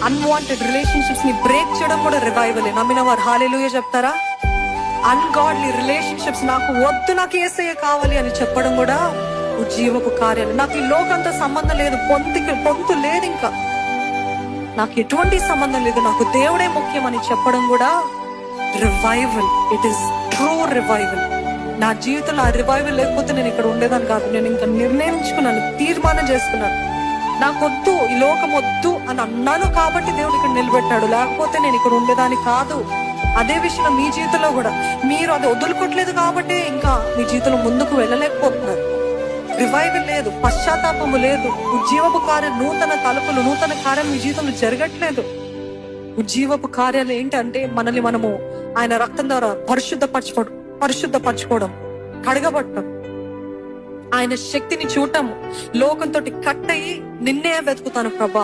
Unwanted relationships ని break చేయడం కూడా రివైవలే. నమ్మిన వారు హల్లెలూయా చెప్తారా? అన్గాడ్లీ రిలేషన్షిప్స్ నాకు వద్దు, నాకు యేసయ్య కావాలి అని చెప్పడం కూడా ఉజ్జీవపు కార్యాలు. నాకు ఈ లోకంతో సంబంధం లేదు, పొంతు లేదు, ఇంకా నాకు ఎటువంటి సంబంధం లేదు, నాకు దేవుడే ముఖ్యం అని చెప్పడం కూడా revival. It is true revival. నా జీవితంలో ఆ రివైవల్ లేకపోతే నేను ఇక్కడ ఉండేదాన్ని కాదు. నేను ఇంకా నిర్ణయించుకున్నాను, తీర్మానం చేసుకున్నాను, నాకొద్దు, ఈ లోకం వద్దు అని అన్నాను కాబట్టి దేవుడు ఇక్కడ నిలబెట్టాడు. లేకపోతే నేను ఇక్కడ ఉండేదాన్ని కాదు. అదే విషయంలో మీ జీవితంలో కూడా మీరు అది వదులుకోవట్లేదు కాబట్టి ఇంకా మీ జీవితంలో ముందుకు వెళ్ళలేకపోతున్నారు. రివైవల్ లేదు, పశ్చాత్తాపము లేదు, ఉజ్జీవపు కార్యం, నూతన తలుపులు, నూతన కార్యం మీ జీవితంలో జరగట్లేదు. ఉజ్జీవపు కార్యాలు ఏంటంటే మనల్ని మనము ఆయన రక్తం ద్వారా పరిశుద్ధపరచుకోవడం, కడగబట్టం, ఆయన శక్తిని చూడటం, లోకంతో కట్ అయ్యి నిన్నే వెతుకుతాను ప్రభా.